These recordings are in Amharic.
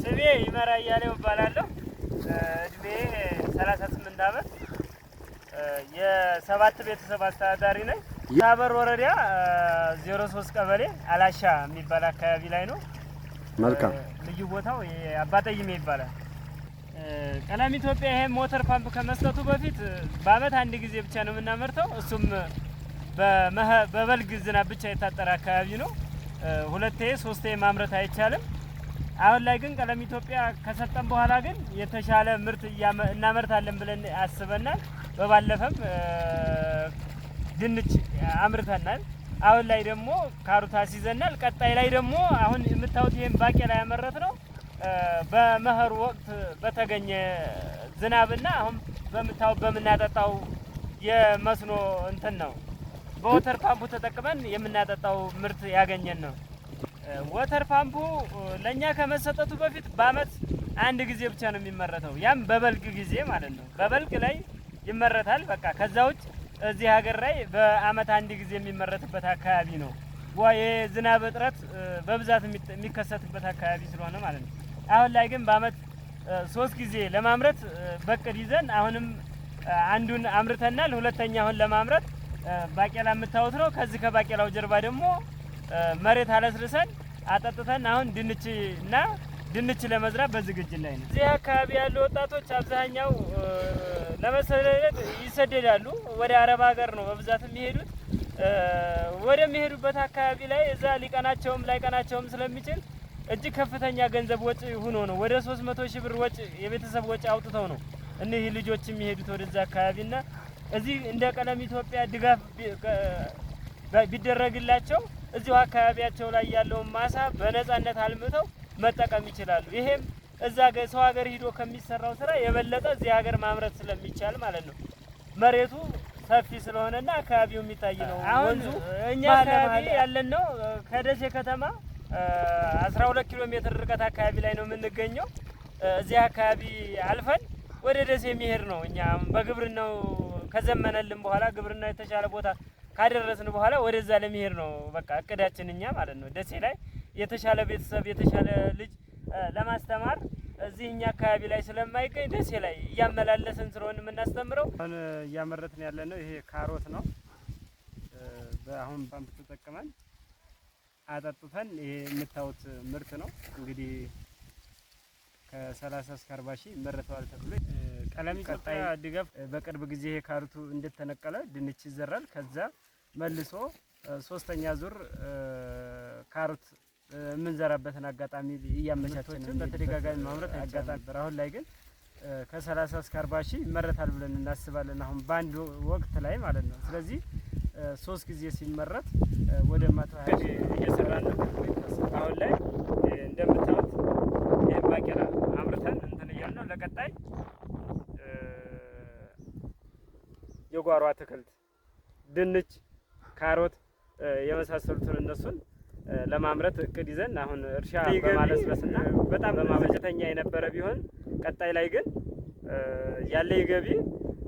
ስሜ ይመራ እያሌው እባላለሁ። እድሜ 38 ዓመት። የሰባት ቤተሰብ አስተዳዳሪ ነኝ። ሳበር ወረዳ 03 ቀበሌ አላሻ የሚባል አካባቢ ላይ ነው። መልካም። ልዩ ቦታው አባጠይሜ ይባላል። ቀለም ኢትዮጵያ ይሄ ሞተር ፓምፕ ከመስጠቱ በፊት በአመት አንድ ጊዜ ብቻ ነው የምናመርተው። እሱም በበልግ ዝናብ ብቻ የታጠረ አካባቢ ነው። ሁለቴ ሶስቴ ማምረት አይቻልም። አሁን ላይ ግን ቀለም ኢትዮጵያ ከሰጠን በኋላ ግን የተሻለ ምርት እናመርታለን ብለን አስበናል። በባለፈም ድንች አምርተናል። አሁን ላይ ደግሞ ካሮት አስይዘናል። ቀጣይ ላይ ደግሞ አሁን የምታዩት ይሄን ባቄላ ያመረት ነው በመኸር ወቅት በተገኘ ዝናብና አሁን በምታዩት በምናጠጣው የመስኖ እንትን ነው። በወተር ፓምፑ ተጠቅመን የምናጠጣው ምርት ያገኘን ነው። ወተር ፓምፑ ለኛ ከመሰጠቱ በፊት በአመት አንድ ጊዜ ብቻ ነው የሚመረተው። ያም በበልግ ጊዜ ማለት ነው። በበልግ ላይ ይመረታል። በቃ ከዛ ውጭ እዚህ ሀገር ላይ በአመት አንድ ጊዜ የሚመረትበት አካባቢ ነው። የዝናብ እጥረት በብዛት የሚከሰትበት አካባቢ ስለሆነ ማለት ነው። አሁን ላይ ግን በአመት 3 ጊዜ ለማምረት በቅድ ይዘን አሁንም አንዱን አምርተናል። ሁለተኛ አሁን ለማምረት ባቄላ የምታዩት ነው። ከዚህ ከባቄላው ጀርባ ደግሞ መሬት አለስልሰን አጠጥተን አሁን ድንች ለመዝራት በዝግጅት ላይ ነው። እዚህ አካባቢ ያሉ ወጣቶች አብዛኛው ለመሰደድ ይሰደዳሉ። ወደ አረብ ሀገር ነው በብዛት የሚሄዱት። ወደሚሄዱበት አካባቢ ላይ እዛ ሊቀናቸውም ላይቀናቸውም ስለሚችል እጅግ ከፍተኛ ገንዘብ ወጪ ሆኖ ነው ወደ 300 ሺህ ብር ወጪ የቤተሰብ ወጪ አውጥተው ነው እነዚህ ልጆች የሚሄዱት ወደዛ አካባቢና እዚህ እንደ ቀለም ኢትዮጵያ ድጋፍ ቢደረግላቸው እዚሁ አካባቢያቸው ላይ ያለውን ማሳ በነፃነት አልምተው መጠቀም ይችላሉ። ይሄም እዛ ሰው ሀገር ሂዶ ከሚሰራው ስራ የበለጠ እዚህ ሀገር ማምረት ስለሚቻል ማለት ነው። መሬቱ ሰፊ ስለሆነና አካባቢው የሚታይ ነው። አሁን እኛ አካባቢ ያለን ነው ከደሴ ከተማ 12 ኪሎ ሜትር ርቀት አካባቢ ላይ ነው የምንገኘው። እዚህ አካባቢ አልፈን ወደ ደሴ የሚሄድ ነው። እኛ በግብርናው ከዘመነልን በኋላ ግብርና የተሻለ ቦታ ካደረስን በኋላ ወደዛ ለመሄድ ነው በቃ እቅዳችን እኛ ማለት ነው። ደሴ ላይ የተሻለ ቤተሰብ የተሻለ ልጅ ለማስተማር እዚህ እኛ አካባቢ ላይ ስለማይገኝ ደሴ ላይ እያመላለስን ስለሆነ የምናስተምረው። አሁን እያመረትን ያለ ነው ይሄ ካሮት ነው። በአሁን ፓምፕ ተጠቅመን አጠጥተን ይሄ የምታዩት ምርት ነው። እንግዲህ ከ30 እስከ 40 ሺህ ይመረተዋል ተብሎ ቀለም ኢትዮጵያ ድጋፍ በቅርብ ጊዜ ይሄ ካሮቱ እንደተነቀለ ድንች ይዘራል። ከዛ መልሶ ሶስተኛ ዙር ካሮት የምንዘራበትን አጋጣሚ እያመቻቸን በተደጋጋሚ ማምረት አጋጣሚ። አሁን ላይ ግን ከ30 እስከ 40 ሺህ ይመረታል ብለን እናስባለን። አሁን በአንድ ወቅት ላይ ማለት ነው። ስለዚህ 3 ጊዜ ሲመረት ወደ 120 እየሰራን ነው። አሁን ላይ እንደምታዩት ይሄ ባቄላ አምርተን እንትን እያልን ነው። ለቀጣይ የጓሮ አትክልት ድንች፣ ካሮት የመሳሰሉትን እነሱን ለማምረት እቅድ ይዘን አሁን እርሻ በማለስለስና በጣም በማበጀተኛ የነበረ ቢሆን ቀጣይ ላይ ግን ያለ ገቢ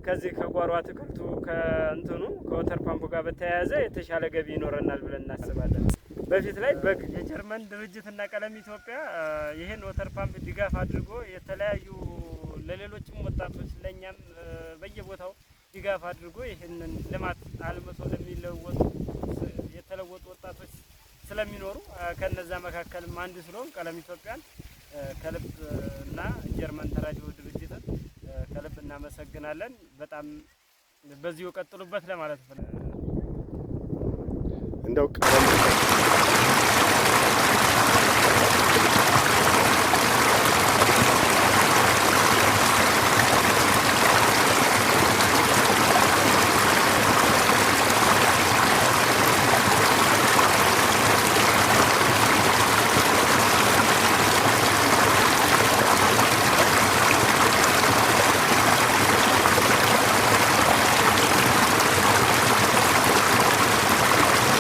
ከዚህ ከጓሮ አትክልቱ ከእንትኑ ከወተር ፓምፑ ጋር በተያያዘ የተሻለ ገቢ ይኖረናል ብለን እናስባለን። በፊት ላይ የጀርመን ድርጅትና ቀለም ኢትዮጵያ ይሄን ወተር ፓምፕ ድጋፍ አድርጎ የተለያዩ ለሌሎችም ወጣቶች ለኛም በየቦታው ድጋፍ አድርጎ ይሄንን ልማት አልምቶ ለሚለወጡ የተለወጡ ወጣቶች ስለሚኖሩ ከነዛ መካከልም አንዱ ስለሆን ቀለም ኢትዮጵያን ከልብ እና ጀርመን ተራድኦ ድርጅትን ከልብ እናመሰግናለን። በጣም በዚሁ ቀጥሉበት ለማለት እንደው